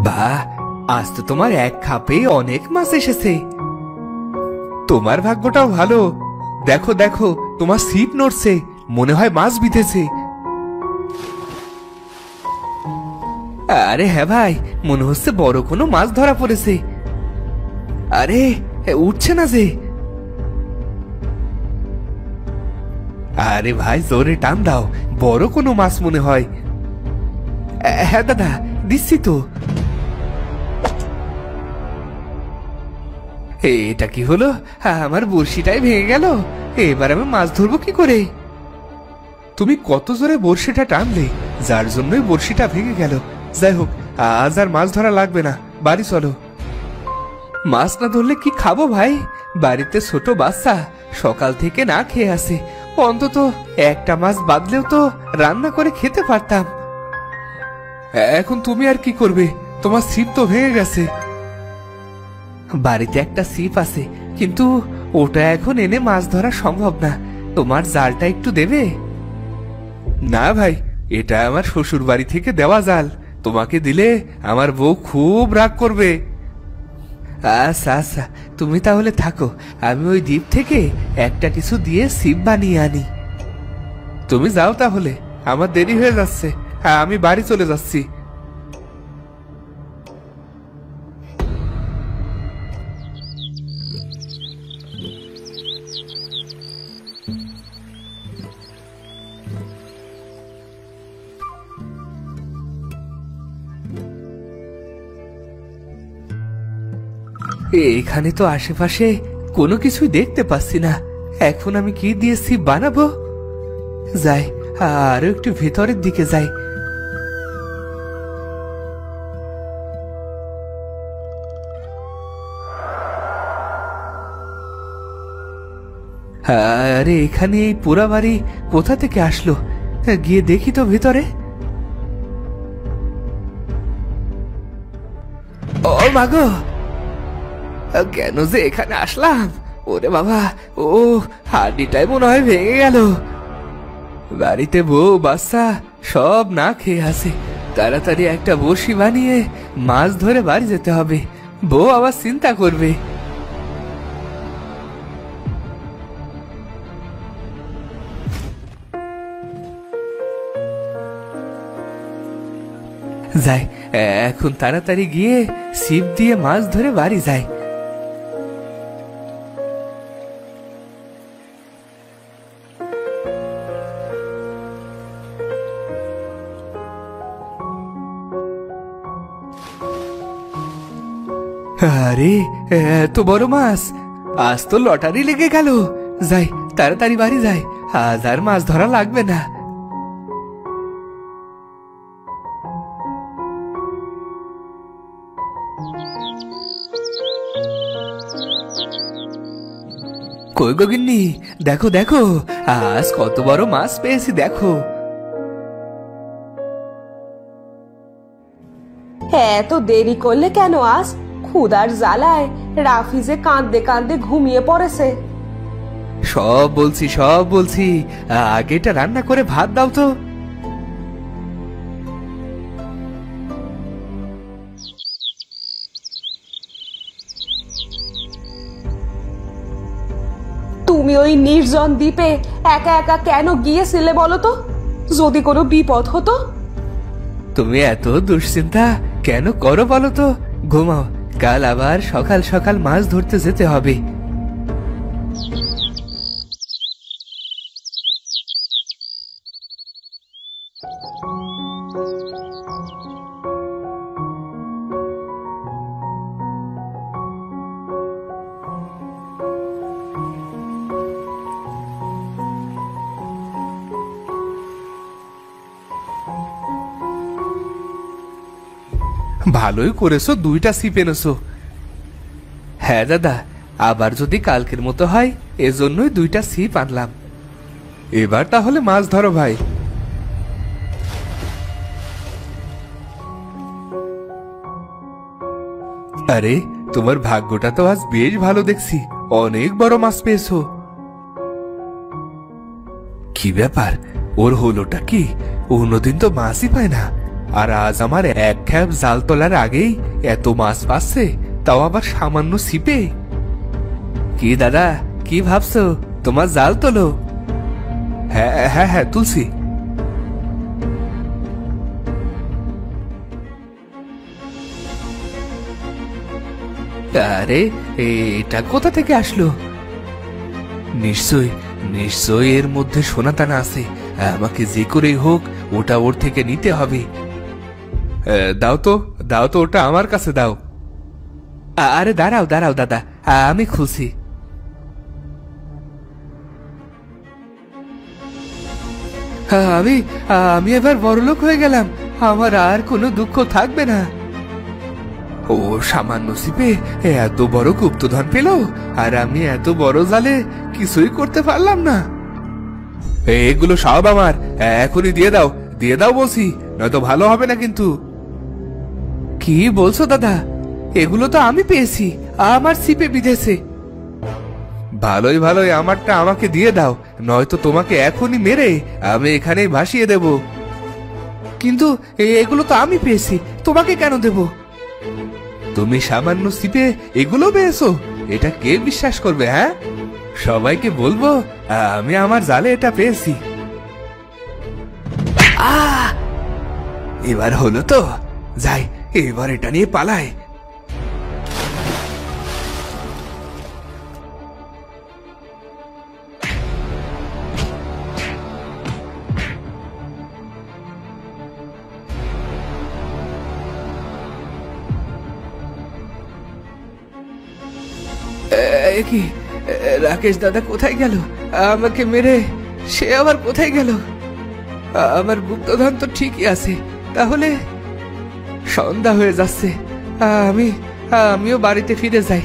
বাহ, আজ তো তোমার এক খাপেই অনেক মাছ এসেছে। তোমার ভাগ্যটাও ভালো। দেখো দেখো, তোমার ছিপ নড়ছে, মনে হয় মাছ বিঁধেছে। আরে হ্যাঁ ভাই, মনে হচ্ছে বড় কোনো মাছ ধরা পড়েছে। আরে উঠছে না যে। আরে ভাই, জোরে টান দাও, বড় কোনো মাছ মনে হয়। হ্যাঁ দাদা, দিচ্ছি তো। এটা কি হলো? আমার বড়শিটাই ভেঙে গেল। এবার আমি মাছ ধরবো কি করে? তুমি কত জোরে বড়শিটা টানলে, যার জন্যই বড়শিটা ভেঙে গেল। যাই হোক, আজ আর মাছ ধরা লাগবে না, বাড়ি চলো। মাছ না ধরলে কি খাবো ভাই? বাড়িতে ছোট বাচ্চা সকাল থেকে না খেয়ে আছে। অন্তত একটা মাছ বাদলেও তো রান্না করে খেতে পারতাম। এখন তুমি আর কি করবে? তোমার ছিপ তো ভেঙে গেছে। বাড়িতে একটা ছিপ আছে, কিন্তু ওটা এখন এনে মাছ ধরা সম্ভব না। তোমার জালটা একটু দেবে? না ভাই, এটা আমার শ্বশুর বাড়ি থেকে দেওয়া জাল। তোমাকে দিলে আমার বউ খুব রাগ করবে। আচ্ছা আচ্ছা, তুমি তাহলে থাকো, আমি ওই দ্বীপ থেকে একটা কিছু দিয়ে ছিপ বানিয়ে আনি। তুমি যাও তাহলে, আমার দেরি হয়ে যাচ্ছে। হ্যাঁ, আমি বাড়ি চলে যাচ্ছি। এখানে তো আশেপাশে কোনো কিছুই দেখতে পাচ্ছি না। এখন আমি কি দিয়ে ছিপ বানাবো? যাই, আরো একটু ভেতরের দিকে যাই। আরে এখানে এই পোড়া বাড়ি কোথা থেকে আসলো? গিয়ে দেখি তো ভেতরে। ও মাগো, কেন যে এখানে আসলাম? ওরে বাবা, ও হাড়িটাই মনে হয় ভেঙে গেল। বাড়িতে বউ বাচ্চা সব না খেয়ে আছে। তাড়াতাড়ি একটা বড়শি বানিয়ে মাছ ধরে বাড়ি যেতে হবে। বউ আবার চিন্তা করবে। যাই, এখন তাড়াতাড়ি গিয়ে ছিপ দিয়ে মাছ ধরে বাড়ি যাই। আরে এত বড় মাছ! আজ তো লটারি লেগে গেল। যাই, তাড়াতাড়ি বাড়ি যাই, আজ আর মাছ ধরা লাগবে না। কই গো গিন্নি, দেখো দেখো, আজ কত বড় মাছ পেয়েছি দেখো। এত দেরি করলে কেন? আজ ক্ষুধার জ্বালায় রাফিজে কাঁদতে কাঁদতে ঘুমিয়ে পড়েছে। সব বলছি সব বলছি, আগে এটা রান্না করে ভাত দাও তো। তুমি ওই নির্জন দ্বীপে একা একা কেন গিয়েছিলে বলো তো? যদি কোনো বিপদ হতো? তুমি এত দুশ্চিন্তা কেন করো বলো তো? ঘুমাও, কাল আবার সকাল সকাল মাছ ধরতে যেতে হবে। ভালোই করেছো, দুইটা ছিপ এনেছো। হ্যাঁ দাদা, আবার যদি কালকের মতো হয় এজন্যই দুইটা ছিপ আনলাম। এবার তাহলে মাছ ধরো ভাই। আরে তোমার ভাগ্যটা তো আজ বেশ ভালো দেখছি, অনেক বড় মাছ পেয়েছো। কি ব্যাপার, ওর হলোটা কি? অন্যদিন তো মাছই পায় না, আর আজ আমার এক খ্যাপ জাল তোলার আগেই এত মাছ পাচ্ছে, তাও আবার সামান্য ছিপে। কি দাদা, কি ভাবছো? তোমার জাল তোলো। হ্যাঁ হ্যাঁ হ্যাঁ, তুলছি। আরে, এটা কোথা থেকে আসলো? নিশ্চয় নিশ্চয় এর মধ্যে সোনাদানা আছে। আমাকে যে করেই হোক ওটা ওর থেকে নিতে হবে। দাও তো, দাও তো, ওটা আমার কাছে দাও। আরে দাঁড়াও দাঁড়াও দাদা, আমি খুশি। আমি আমি এবার বড়লোক হয়ে গেলাম। আমার আর কোনো দুঃখ থাকবে না। ও সামান্য ছিপে এত বড় গুপ্তধন পেল, আর আমি এত বড় জালে কিছুই করতে পারলাম না। এগুলো সব আমার, এখনই দিয়ে দাও, দিয়ে দাও বলছি, নয়তো ভালো হবে না কিন্তু। কি বলছো দাদা? এগুলো তো আমি পেয়েছি, আমার ছিপে বিঁধেছে। ভালোই ভালোই আমারটা আমাকে দিয়ে দাও, নয়তো তোমাকে এখনই মেরে আমি এখানেই ভাসিয়ে দেব। কিন্তু এগুলো তো আমি পেয়েছি, তোমাকে কেন দেব? তুমি সামান্য ছিপে এগুলো পেয়েছো? এটা কে বিশ্বাস করবে? হ্যাঁ, সবাইকে বলবো আমি আমার জালে এটা পেয়েছি। এবার হলো তো, যাই এবার এটা নিয়ে পালাই। কি রাকেশ দাদা কোথায় গেল? আমাকে মেরে সে আবার কোথায় গেল? আমার গুপ্তধন তো ঠিকই আছে। তাহলে সন্ধ্যা হয়ে যাচ্ছে, আমিও বাড়িতে ফিরে যাই।